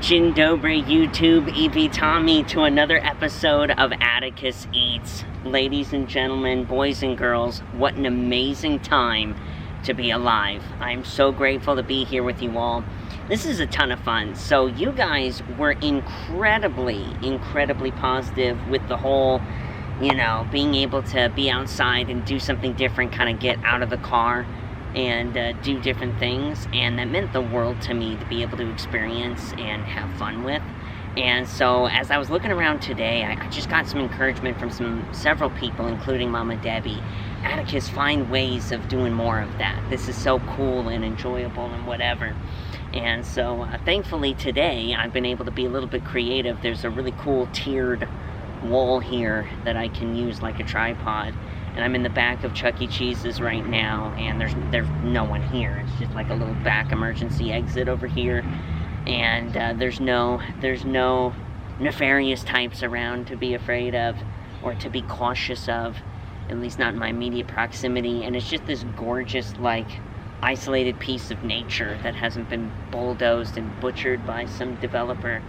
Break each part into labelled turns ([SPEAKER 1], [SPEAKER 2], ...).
[SPEAKER 1] Dzień dobry, YouTube, Tommy, to another episode of Atticus Eats. Ladies and gentlemen, boys and girls, what an amazing time to be alive. I'm so grateful to be here with you all. This is a ton of fun. So you guys were incredibly positive with the whole, you know, being able to be outside and do something different, kind of get out of the car and do different things, and that meant the world to me to be able to experience and have fun with. And so as I was looking around today, I just got some encouragement from several people, including Mama Debbie. Atticus, find ways of doing more of that. This is so cool and enjoyable and whatever. And so thankfully today I've been able to be a little bit creative. There's a really cool tiered wall here that I can use like a tripod. And I'm in the back of Chuck E. Cheese's right now, and there's no one here. It's just like a little back emergency exit over here, and there's no nefarious types around to be afraid of or to be cautious of, at least not in my immediate proximity. And it's just this gorgeous, like, isolated piece of nature that hasn't been bulldozed and butchered by some developer.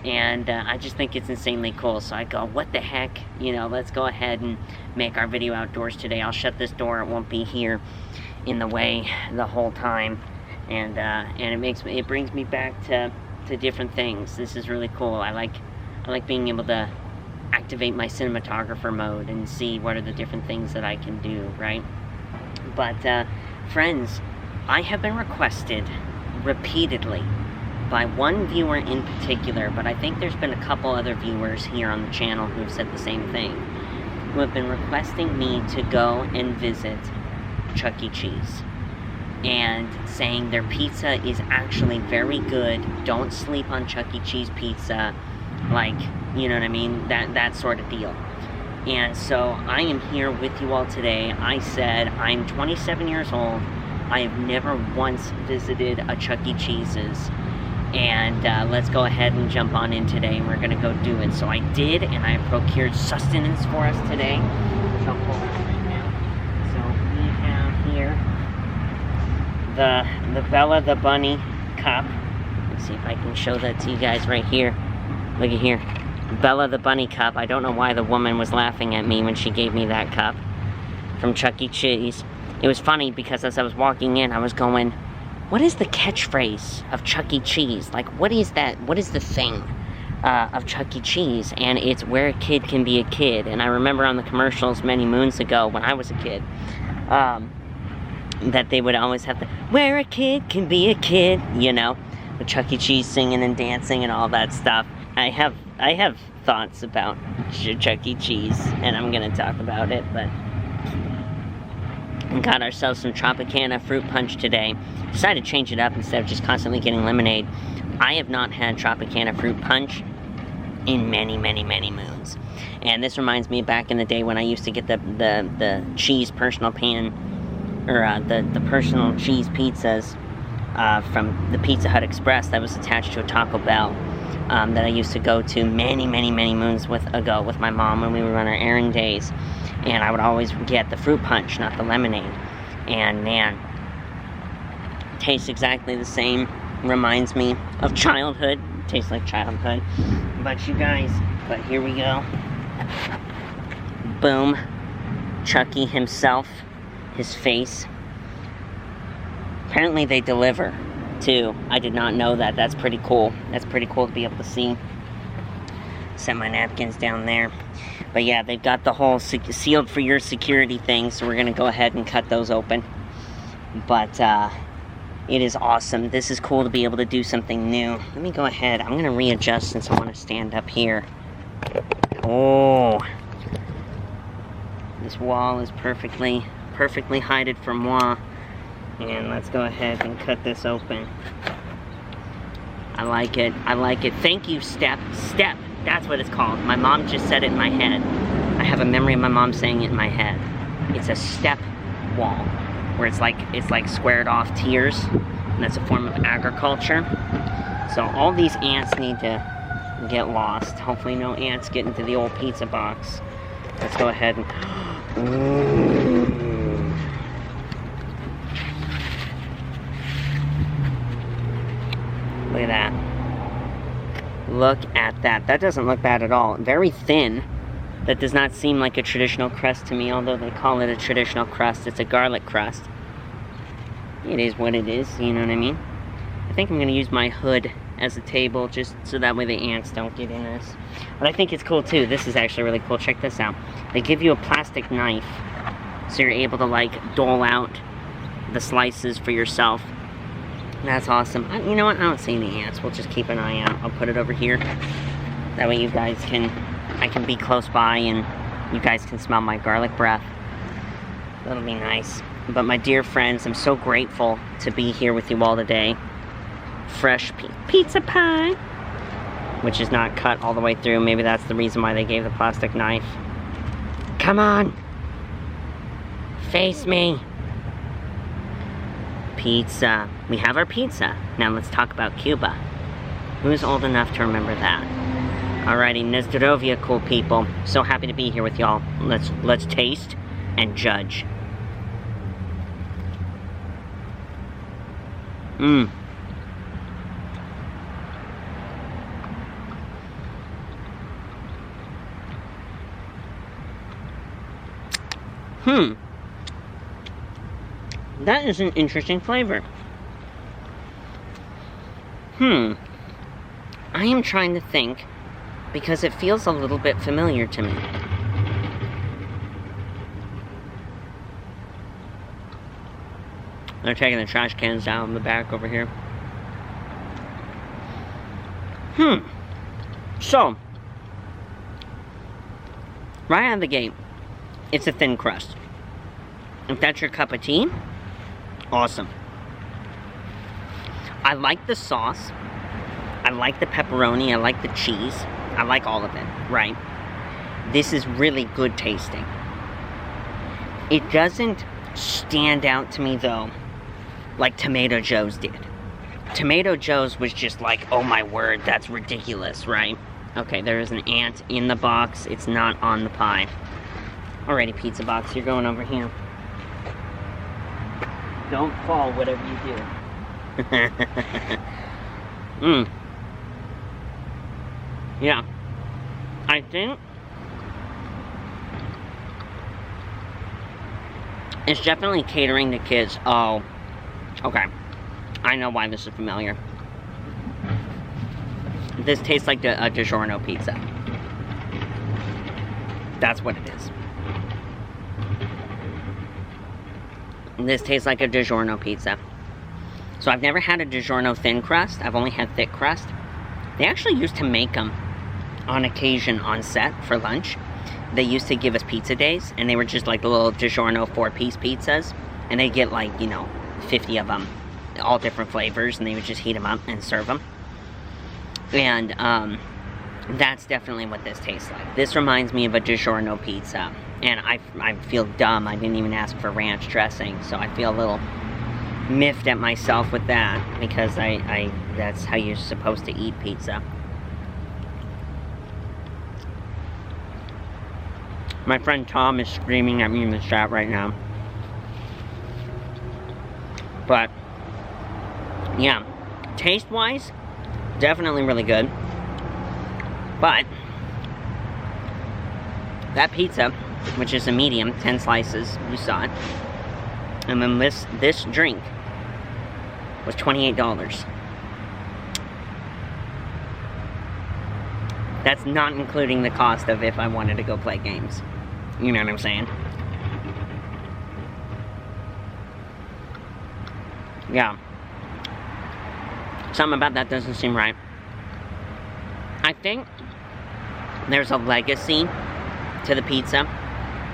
[SPEAKER 1] And I just think it's insanely cool. So I go, what the heck, you know, let's go ahead and make our video outdoors today. I'll shut this door, it won't be here in the way the whole time. And it brings me back to different things. This is really cool. I like being able to activate my cinematographer mode and see what are the different things that I can do, right? But friends, I have been requested repeatedly by one viewer in particular, but I think there's been a couple other viewers here on the channel who've said the same thing, who have been requesting me to go and visit Chuck E. Cheese, and saying their pizza is actually very good. Don't sleep on Chuck E. Cheese pizza, like, you know what I mean, that sort of deal. And so I am here with you all today. I said I'm 27 years old. I have never once visited a Chuck E. Cheese's. And let's go ahead and jump on in today, and we're gonna go do it. So I did, and I procured sustenance for us today, which I'll pull out right now. So we have here the Bella the Bunny cup. Let's see if I can show that to you guys right here. Look at here, Bella the Bunny cup. I don't know why the woman was laughing at me when she gave me that cup from Chuck E. Cheese. It was funny because as I was walking in, I was going, what is the catchphrase of Chuck E. Cheese? Like, what is that? What is the thing of Chuck E. Cheese? And it's where a kid can be a kid. And I remember on the commercials many moons ago when I was a kid, that they would always have the, where a kid can be a kid, you know, with Chuck E. Cheese singing and dancing and all that stuff. I have thoughts about Chuck E. Cheese, and I'm gonna talk about it, but we got ourselves some Tropicana fruit punch today. Decided to change it up instead of just constantly getting lemonade. I have not had Tropicana fruit punch in many moons. And this reminds me back in the day when I used to get the cheese personal pan, or the personal cheese pizzas from the Pizza Hut Express that was attached to a Taco Bell that I used to go to many moons ago with my mom when we would run our errand days. And I would always get the fruit punch, not the lemonade. And man, tastes exactly the same. Reminds me of childhood. Tastes like childhood. But you guys, but here we go. Boom. Chucky himself, his face. Apparently they deliver too. I did not know that. That's pretty cool. That's pretty cool to be able to see. Set my napkins down there. But yeah, they've got the whole sealed for your security thing, so we're gonna go ahead and cut those open. But it is awesome. This is cool to be able to do something new. Let me go ahead. I'm gonna readjust since I want to stand up here. Oh, this wall is perfectly hided for moi. And let's go ahead and cut this open. I like it. Thank you, Step. That's what it's called. My mom just said it in my head. I have a memory of my mom saying it in my head. It's a step wall, where it's like squared off tiers, and that's a form of agriculture. So all these ants need to get lost. Hopefully no ants get into the old pizza box. Let's go ahead and... Ooh. Look at that. Look at that. That doesn't look bad at all. Very thin. That does not seem like a traditional crust to me, although they call it a traditional crust. It's a garlic crust. It is what it is, you know what I mean? I think I'm going to use my hood as a table, just so that way the ants don't get in this. But I think it's cool too. This is actually really cool. Check this out. They give you a plastic knife, so you're able to, like, dole out the slices for yourself. That's awesome. You know what? I don't see any ants. We'll just keep an eye out. I'll put it over here. That way you guys can... I can be close by and you guys can smell my garlic breath. That'll be nice. But my dear friends, I'm so grateful to be here with you all today. Fresh pizza pie, which is not cut all the way through. Maybe that's the reason why they gave the plastic knife. Come on! Face me! Pizza. We have our pizza. Now let's talk about Cuba. Who's old enough to remember that? Alrighty, Nezdrovia, cool people. So happy to be here with y'all. Let's taste and judge. Mmm. That is an interesting flavor. I am trying to think, because it feels a little bit familiar to me. They're taking the trash cans down in the back over here. So, right out of the gate, it's a thin crust. If that's your cup of tea, awesome. I like the sauce. I like the pepperoni. I like the cheese. I like all of it, right? This is really good tasting. It doesn't stand out to me, though, like Tomato Joe's did. Tomato Joe's was just like, oh my word, that's ridiculous, right? Okay, there is an ant in the box. It's not on the pie. Alrighty, pizza box, you're going over here. Don't fall, whatever you do. Yeah. I think it's definitely catering to kids. Oh, okay. I know why this is familiar. This tastes like a DiGiorno pizza. That's what it is. This tastes like a DiGiorno pizza. So I've never had a DiGiorno thin crust. I've only had thick crust. They actually used to make them on occasion on set for lunch. They used to give us pizza days, and they were just like the little DiGiorno 4-piece pizzas. And they get like, 50 of them, all different flavors, and they would just heat them up and serve them. And that's definitely what this tastes like. This reminds me of a DiGiorno pizza. And I feel dumb. I didn't even ask for ranch dressing, so I feel a little miffed at myself with that, because that's how you're supposed to eat pizza. My friend Tom is screaming at me in the chat right now. But, yeah, taste-wise, definitely really good. But that pizza, which is a medium, 10 slices, you saw it. And then this drink was $28. That's not including the cost of if I wanted to go play games. You know what I'm saying? Yeah. Something about that doesn't seem right. I think there's a legacy to the pizza.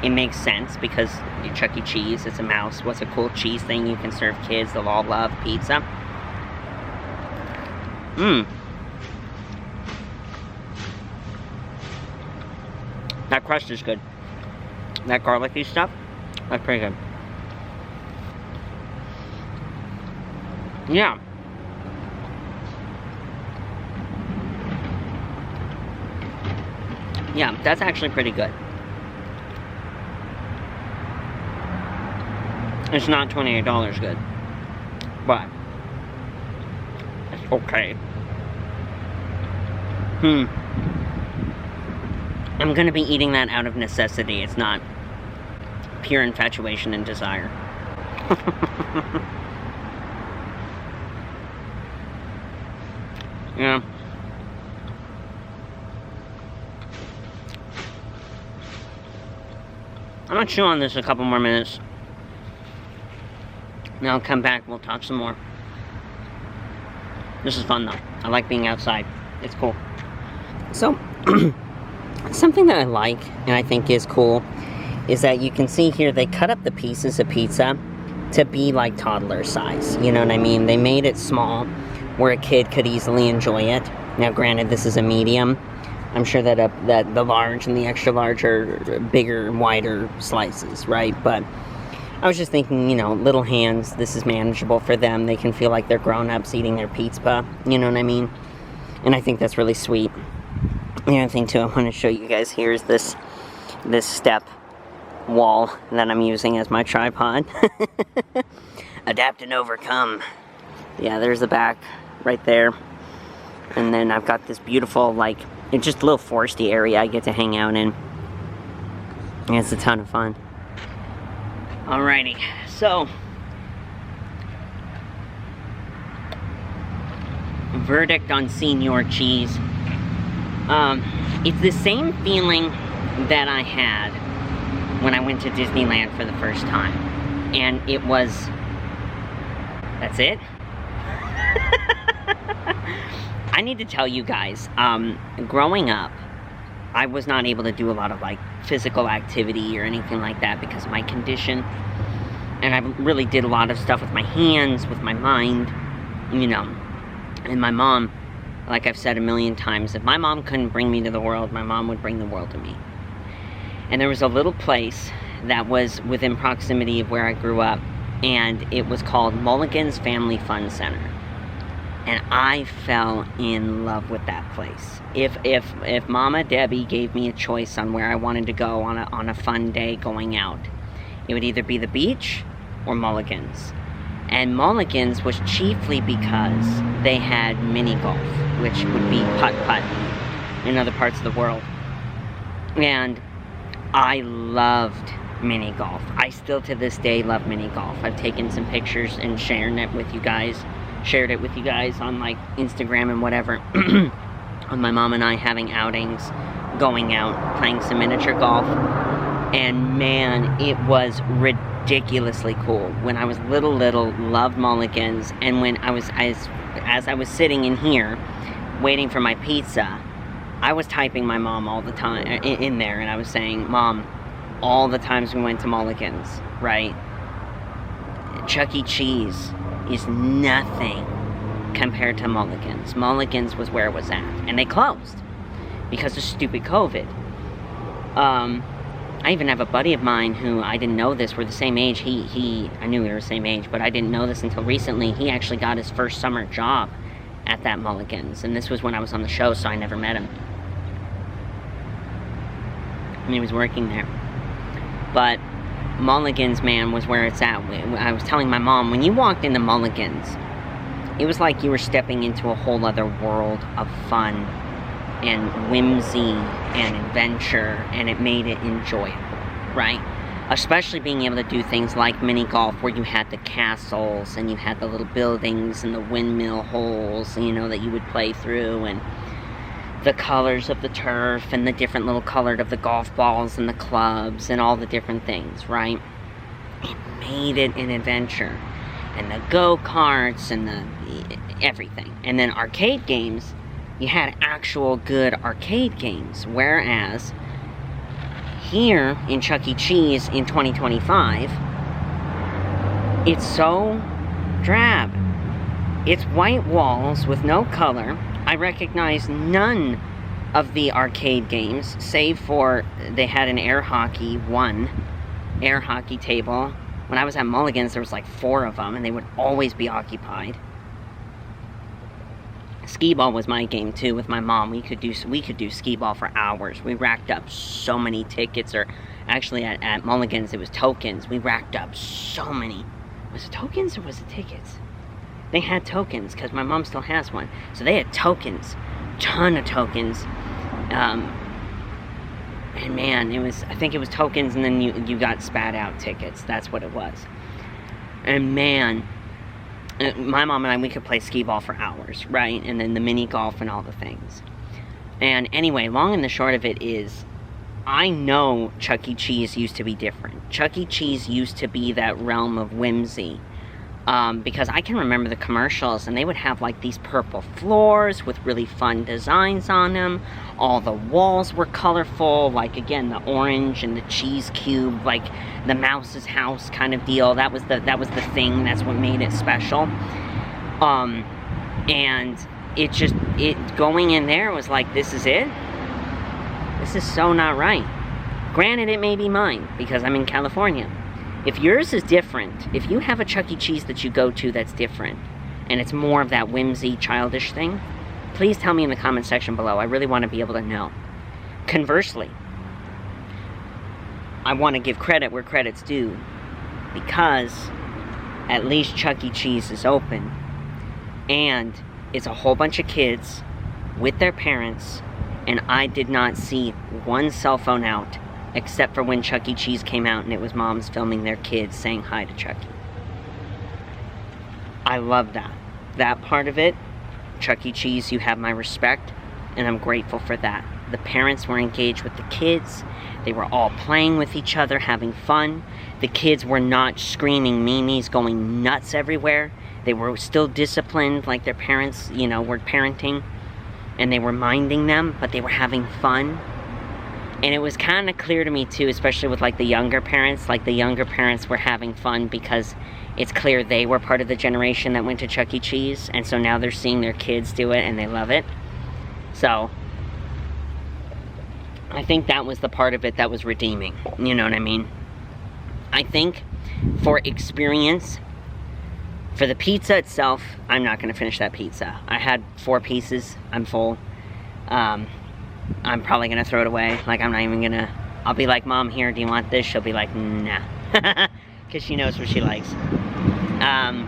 [SPEAKER 1] It makes sense because Chuck E. Cheese, it's a mouse. What's a cool cheese thing you can serve kids? They'll all love pizza. That crust is good. That garlicky stuff, that's pretty good. Yeah. Yeah, that's actually pretty good. It's not $28 good, but it's okay. I'm gonna be eating that out of necessity. It's not pure infatuation and desire. Yeah. I'm gonna chew on this a couple more minutes. Now I'll come back, we'll talk some more. This is fun though. I like being outside. It's cool. So, something that I like, and I think is cool, is that you can see here they cut up the pieces of pizza to be like toddler size. You know what I mean? They made it small, where a kid could easily enjoy it. Now granted, this is a medium. I'm sure that that the large and the extra large are bigger and wider slices, right? But I was just thinking, you know, little hands, this is manageable for them. They can feel like they're grown-ups eating their pizza, you know what I mean? And I think that's really sweet. The other thing, too, I want to show you guys here is this step wall that I'm using as my tripod. Adapt and overcome. Yeah, there's the back right there. And then I've got this beautiful, like, it's just a little foresty area I get to hang out in. And it's a ton of fun. Alrighty, so verdict on Senior Cheese. It's the same feeling that I had when I went to Disneyland for the first time. And it was... That's it? I need to tell you guys, growing up, I was not able to do a lot of, like, physical activity or anything like that because of my condition. And I really did a lot of stuff with my hands, with my mind, you know. And my mom, like I've said a million times, if my mom couldn't bring me to the world, my mom would bring the world to me. And there was a little place that was within proximity of where I grew up, and it was called Mulligan's Family Fun Center. And I fell in love with that place. If Mama Debbie gave me a choice on where I wanted to go on a fun day going out, it would either be the beach or Mulligan's. And Mulligan's was chiefly because they had mini golf, which would be putt-putt in other parts of the world. And I loved mini golf. I still to this day love mini golf. I've taken some pictures and shared it with you guys on like Instagram and whatever. On my mom and I having outings, going out, playing some miniature golf. And man, it was ridiculously cool. When I was little, loved Mulligan's. And when I was, as I was sitting in here, waiting for my pizza, I was typing my mom all the time in there, and I was saying, Mom, all the times we went to Mulligan's, right? Chuck E. Cheese is nothing compared to Mulligan's. Mulligan's was where it was at, and they closed because of stupid COVID. I even have a buddy of mine who, I didn't know this, we're the same age. I knew we were the same age, but I didn't know this until recently. He actually got his first summer job at that Mulligan's, and this was when I was on the show, so I never met him. And he was working there. But Mulligan's, man, was where it's at. I was telling my mom, when you walked into Mulligan's, it was like you were stepping into a whole other world of fun and whimsy and adventure, and it made it enjoyable, right? Especially being able to do things like mini golf, where you had the castles and you had the little buildings and the windmill holes, you know, that you would play through, and the colors of the turf and the different little colored of the golf balls and the clubs and all the different things, right? It made it an adventure. And the go-karts and the everything. And then arcade games, you had actual good arcade games. Whereas here in Chuck E. Cheese in 2025, it's so drab. It's white walls with no color. I recognize none of the arcade games, save for they had an air hockey table. When I was at Mulligan's, there was like 4 of them, and they would always be occupied. Skee-ball was my game too with my mom. We could do skee-ball for hours. We racked up so many tickets, or actually at Mulligan's it was tokens. We racked up so many. Was it tokens or was it tickets? They had tokens, because my mom still has one. So they had tokens ton of tokens. And man, I think it was tokens, and then you got spat out tickets. That's what it was. And man, my mom and I, we could play skee ball for hours, right? And then the mini golf and all the things. And anyway, long and the short of it is, I know Chuck E. Cheese used to be different. Chuck E. Cheese used to be that realm of whimsy. Because I can remember the commercials, and they would have like these purple floors with really fun designs on them. All the walls were colorful, like again, the orange and the cheese cube, like the Mouse's house kind of deal. That was the thing. That's what made it special. And it going in there was like, this is it? This is so not right. Granted, it may be mine, because I'm in California. If yours is different, if you have a Chuck E. Cheese that you go to that's different, and it's more of that whimsy, childish thing, please tell me in the comment section below. I really want to be able to know. Conversely, I want to give credit where credit's due, because at least Chuck E. Cheese is open, and it's a whole bunch of kids with their parents, and I did not see one cell phone out, except for when Chuck E. Cheese came out and it was moms filming their kids saying hi to Chucky. I love that. That part of it, Chuck E. Cheese, you have my respect, and I'm grateful for that. The parents were engaged with the kids. They were all playing with each other, having fun. The kids were not screaming meanies, going nuts everywhere. They were still disciplined like their parents, were parenting. And they were minding them, but they were having fun. And it was kind of clear to me too, especially with like the younger parents were having fun because it's clear they were part of the generation that went to Chuck E. Cheese, and so now they're seeing their kids do it and they love it. So I think that was the part of it that was redeeming, you know what I mean? I think for experience, for the pizza itself, I'm not going to finish that pizza. I had 4 pieces, I'm full. I'm probably going to throw it away. Like, I'm not even going to... I'll be like, Mom, here, do you want this? She'll be like, nah. Because she knows what she likes. Am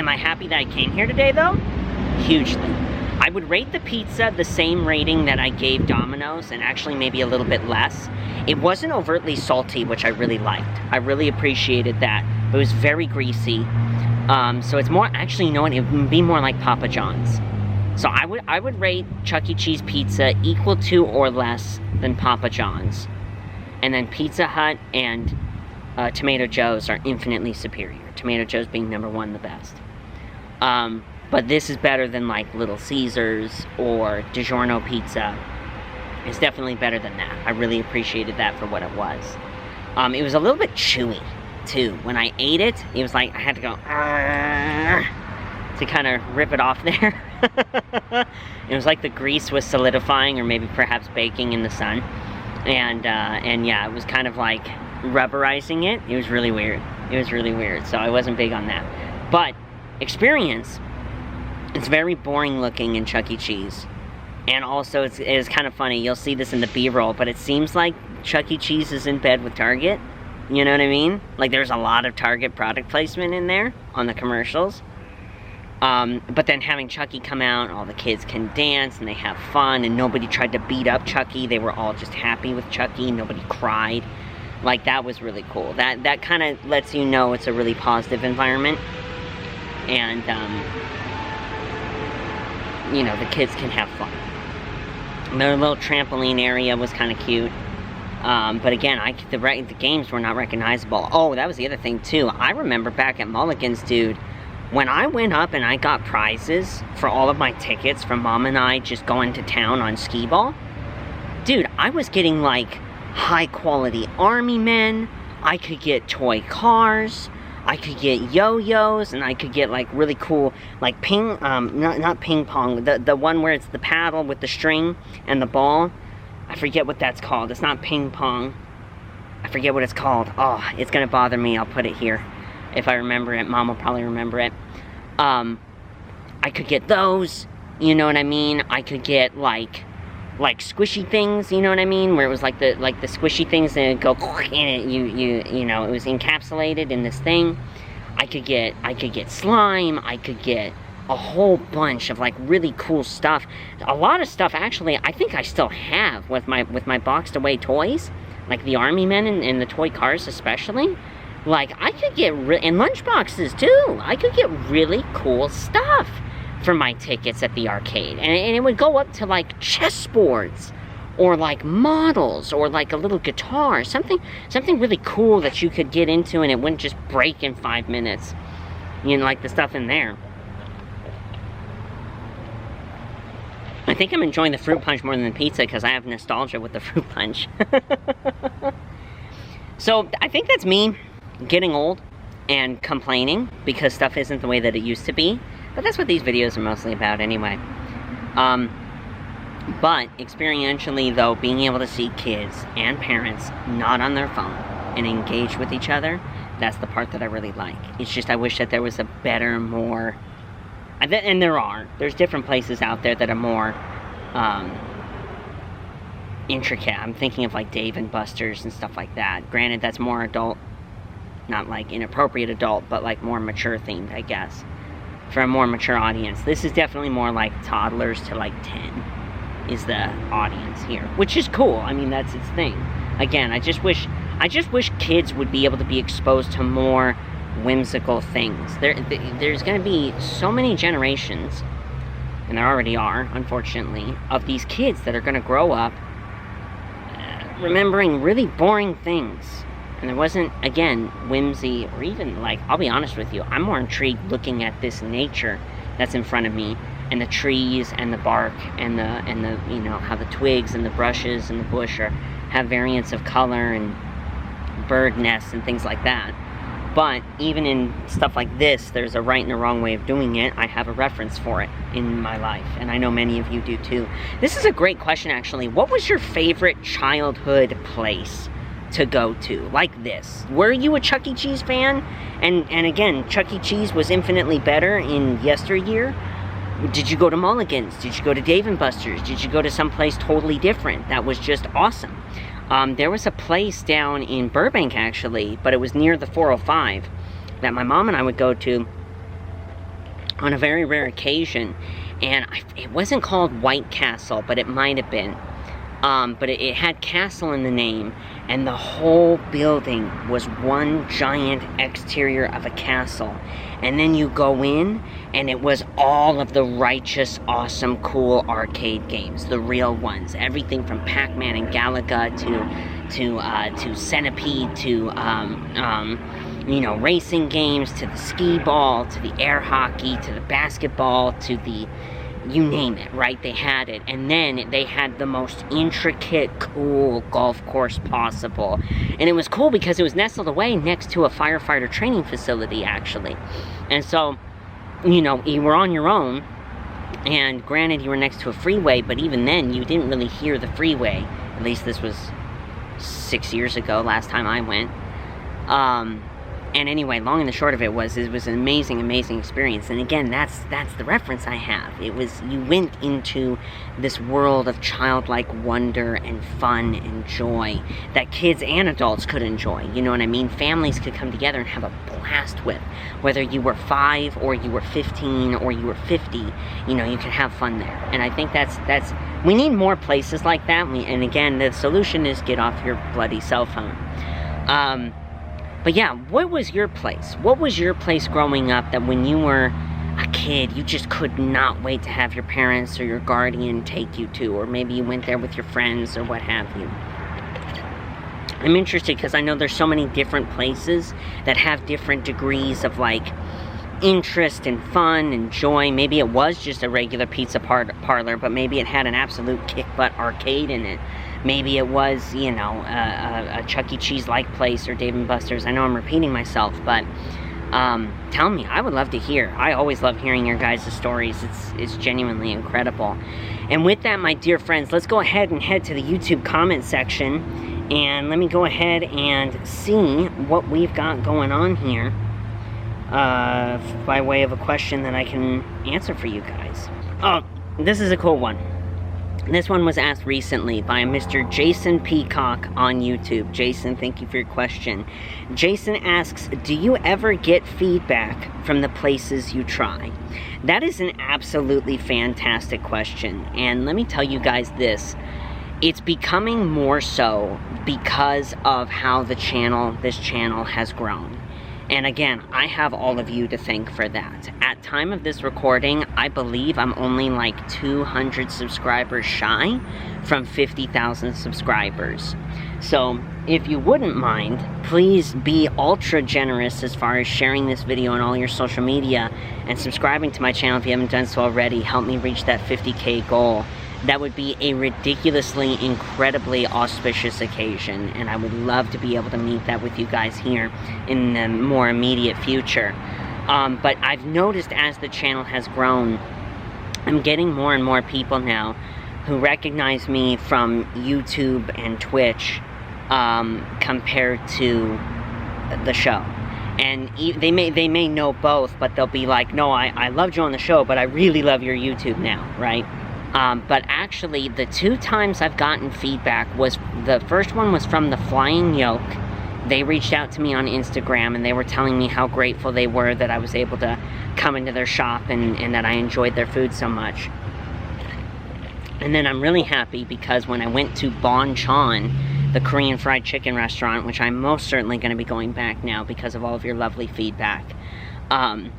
[SPEAKER 1] I happy that I came here today, though? Hugely. I would rate the pizza the same rating that I gave Domino's, and actually maybe a little bit less. It wasn't overtly salty, which I really liked. I really appreciated that. It was very greasy. So it's more... Actually, you know what? It would be more like Papa John's. So I would rate Chuck E. Cheese pizza equal to or less than Papa John's. And then Pizza Hut and Tomato Joe's are infinitely superior. Tomato Joe's being number 1, the best. But this is better than like Little Caesars or DiGiorno pizza. It's definitely better than that. I really appreciated that for what it was. It was a little bit chewy too. When I ate it, it was like I had to go to kind of rip it off there. It was like the grease was solidifying, or maybe perhaps baking in the sun, and yeah, it was kind of like rubberizing it. It was really weird. So I wasn't big on that. But experience, it's very boring looking in Chuck E. Cheese, and also it's kind of funny. You'll see this in the B-roll, but it seems like Chuck E. Cheese is in bed with Target. You know what I mean? Like, there's a lot of Target product placement in there on the commercials. But then having Chucky come out, all the kids can dance and they have fun, and nobody tried to beat up Chucky. They were all just happy with Chucky. Nobody cried. Like, that was really cool. That kind of lets you know it's a really positive environment. And, the kids can have fun. Their little trampoline area was kind of cute. But again, the games were not recognizable. Oh, that was the other thing, too. I remember back at Mulligan's, dude, when I went up and I got prizes for all of my tickets from Mom and I just going to town on skee ball, dude, I was getting, like, high-quality army men. I could get toy cars. I could get yo-yos, and I could get, like, really cool, like, not ping pong, the one where it's the paddle with the string and the ball. I forget what that's called. It's not ping pong. I forget what it's called. Oh, it's gonna bother me. I'll put it here. If I remember it, Mom will probably remember it. I could get those, you know what I mean? I could get, like squishy things, you know what I mean? Where it was like the squishy things that go in it, you know, it was encapsulated in this thing. I could get slime, I could get a whole bunch of like really cool stuff. A lot of stuff actually I think I still have with my boxed away toys, like the army men and the toy cars especially. Like I could get and lunchboxes too. I could get really cool stuff for my tickets at the arcade, and it would go up to like chessboards or like models or like a little guitar, something really cool that you could get into and it wouldn't just break in 5 minutes, you know, like the stuff in there. I think I'm enjoying the fruit punch more than the pizza because I have nostalgia with the fruit punch. So I think that's me getting old and complaining because stuff isn't the way that it used to be. But that's what these videos are mostly about anyway. But experientially though, being able to see kids and parents not on their phone and engage with each other, that's the part that I really like. It's just I wish that there was a better, more... And there's different places out there that are more intricate. I'm thinking of like Dave and Buster's and stuff like that. Granted, that's more adult, not like inappropriate adult, but like more mature themed, I guess, for a more mature audience. This is definitely more like toddlers to like 10 is the audience here, which is cool. I mean, that's its thing. Again, I just wish kids would be able to be exposed to more whimsical things. There's going to be so many generations, and there already are, unfortunately, of these kids that are going to grow up remembering really boring things. And there wasn't, again, whimsy, or even, like, I'll be honest with you, I'm more intrigued looking at this nature that's in front of me, and the trees, and the bark, and the you know, how the twigs, and the brushes, and the bush have variants of color, and bird nests, and things like that. But even in stuff like this, there's a right and a wrong way of doing it. I have a reference for it in my life, and I know many of you do too. This is a great question, actually. What was your favorite childhood place to go to? Like this. Were you a Chuck E. Cheese fan? And again, Chuck E. Cheese was infinitely better in yesteryear. Did you go to Mulligan's? Did you go to Dave & Buster's? Did you go to someplace totally different that was just awesome? There was a place down in Burbank, actually, but it was near the 405, that my mom and I would go to on a very rare occasion, and it wasn't called White Castle, but it might have been. But it had castle in the name, and the whole building was one giant exterior of a castle. And then you go in, and it was all of the righteous, awesome, cool arcade games, the real ones. Everything from Pac-Man and Galaga to Centipede to you know, racing games, to the skee ball, to the air hockey, to the basketball, to the... you name it, right? They had it. And then they had the most intricate, cool golf course possible. And it was cool because it was nestled away next to a firefighter training facility, actually. And so, you know, you were on your own. And granted, you were next to a freeway, but even then, you didn't really hear the freeway. At least this was 6 years ago, last time I went. And anyway, long and the short of it was an amazing, amazing experience. And again, that's the reference I have. It was, you went into this world of childlike wonder and fun and joy that kids and adults could enjoy. You know what I mean? Families could come together and have a blast with. Whether you were 5 or you were 15 or you were 50, you know, you could have fun there. And I think that's we need more places like that. And again, the solution is get off your bloody cell phone. But yeah, what was your place? What was your place growing up that when you were a kid, you just could not wait to have your parents or your guardian take you to? Or maybe you went there with your friends or what have you. I'm interested because I know there's so many different places that have different degrees of like interest and fun and joy. Maybe it was just a regular pizza parlor, but maybe it had an absolute kick-butt arcade in it. Maybe it was, you know, a Chuck E. Cheese-like place or Dave & Buster's. I know I'm repeating myself, but tell me. I would love to hear. I always love hearing your guys' stories. It's genuinely incredible. And with that, my dear friends, let's go ahead and head to the YouTube comment section. And let me go ahead and see what we've got going on here by way of a question that I can answer for you guys. Oh, this is a cool one. This one was asked recently by Mr. Jason Peacock on YouTube. Jason, thank you for your question. Jason asks, do you ever get feedback from the places you try? That is an absolutely fantastic question, and let me tell you guys this. It's becoming more so because of how this channel has grown. And again, I have all of you to thank for that. At time of this recording, I believe I'm only like 200 subscribers shy from 50,000 subscribers. So, if you wouldn't mind, please be ultra generous as far as sharing this video on all your social media and subscribing to my channel if you haven't done so already. Help me reach that 50K goal. That would be a ridiculously, incredibly auspicious occasion, and I would love to be able to meet that with you guys here in the more immediate future. But I've noticed as the channel has grown, I'm getting more and more people now who recognize me from YouTube and Twitch compared to the show. And they may know both, but they'll be like, no, I loved you on the show, but I really love your YouTube now, right? But actually, the 2 times I've gotten feedback was, the first one was from the Flying Yoke. They reached out to me on Instagram, and they were telling me how grateful they were that I was able to come into their shop and that I enjoyed their food so much. And then I'm really happy because when I went to Bonchon, the Korean fried chicken restaurant, which I'm most certainly going to be going back now because of all of your lovely feedback, the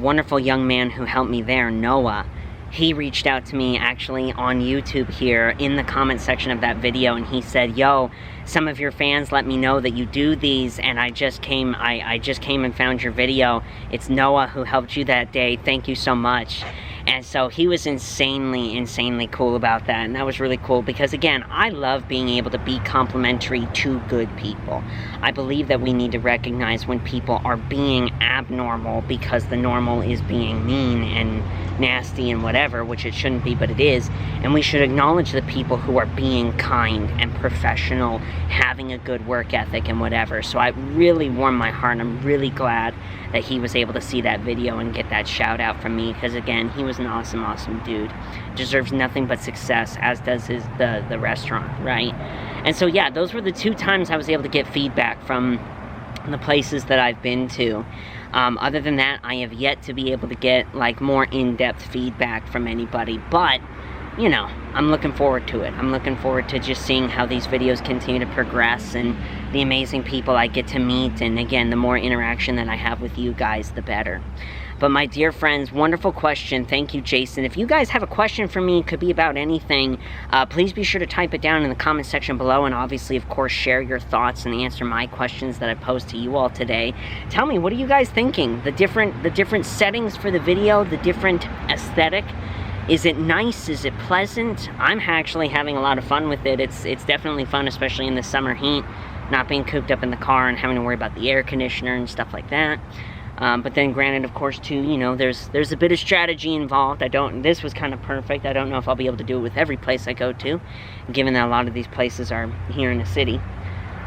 [SPEAKER 1] wonderful young man who helped me there, Noah, he reached out to me actually on YouTube here in the comment section of that video, and he said, yo, some of your fans let me know that you do these, and I just came and found your video. It's Noah who helped you that day. Thank you so much. And so he was insanely cool about that, and that was really cool because, again, I love being able to be complimentary to good people. I believe that we need to recognize when people are being abnormal because the normal is being mean and nasty and whatever, which it shouldn't be, but it is, and we should acknowledge the people who are being kind and professional, having a good work ethic and whatever. So I really warmed my heart, and I'm really glad that he was able to see that video and get that shout out from me, because again, he was an awesome dude. Deserves nothing but success, as does the restaurant, right? And so yeah, those were the 2 times I was able to get feedback from the places that I've been to. Other than that, I have yet to be able to get like more in-depth feedback from anybody, but you know, I'm looking forward to it. I'm looking forward to just seeing how these videos continue to progress and the amazing people I get to meet, and again, the more interaction that I have with you guys, the better. But my dear friends, wonderful question. Thank you, Jason. If you guys have a question for me, it could be about anything, please be sure to type it down in the comment section below, and obviously, of course, share your thoughts and answer my questions that I posed to you all today. Tell me, what are you guys thinking? The different settings for the video, the different aesthetic. Is it nice? Is it pleasant? I'm actually having a lot of fun with it. It's definitely fun, especially in the summer heat, not being cooped up in the car and having to worry about the air conditioner and stuff like that. But then granted, of course, too, you know, there's a bit of strategy involved. This was kind of perfect. I don't know if I'll be able to do it with every place I go to, given that a lot of these places are here in the city.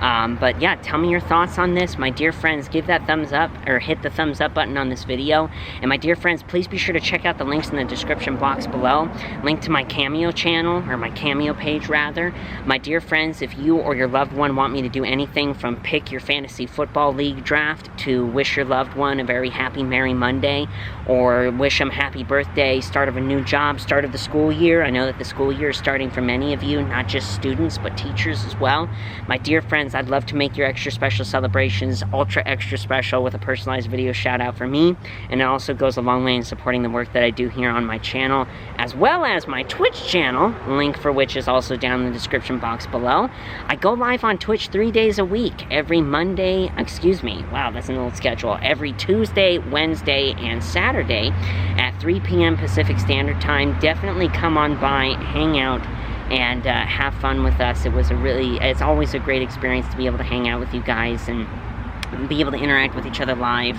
[SPEAKER 1] But yeah, tell me your thoughts on this. My dear friends, give that thumbs up, or hit the thumbs up button on this video. And my dear friends, please be sure to check out the links in the description box below. Link to my Cameo channel, or my Cameo page rather. My dear friends, if you or your loved one want me to do anything from pick your fantasy football league draft to wish your loved one a very happy Merry Monday, or wish them happy birthday, start of a new job, start of the school year. I know that the school year is starting for many of you, not just students, but teachers as well. My dear friends, I'd love to make your extra special celebrations ultra extra special with a personalized video shout out for me, and it also goes a long way in supporting the work that I do here on my channel, as well as my Twitch channel, link for which is also down in the description box below. I go live on Twitch 3 days a week, every Monday, excuse me, wow, that's an old schedule, every Tuesday, Wednesday, and Saturday at 3 p.m. Pacific Standard Time. Definitely come on by, hang out, and have fun with us. It's always a great experience to be able to hang out with you guys and be able to interact with each other live.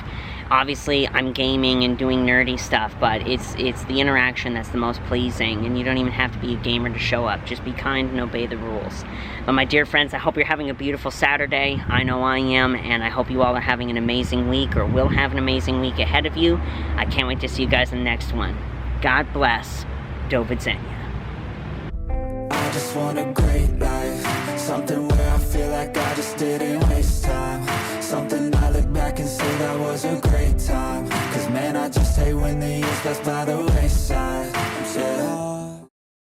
[SPEAKER 1] Obviously, I'm gaming and doing nerdy stuff, but it's the interaction that's the most pleasing, and you don't even have to be a gamer to show up. Just be kind and obey the rules. But my dear friends, I hope you're having a beautiful Saturday. I know I am, and I hope you all are having an amazing week, or will have an amazing week ahead of you. I can't wait to see you guys in the next one. God bless. Do widzenia.
[SPEAKER 2] I just want a great life, something where I feel like I just didn't waste time, something I look back and say that was a great time, 'cause man, I just hate fast by the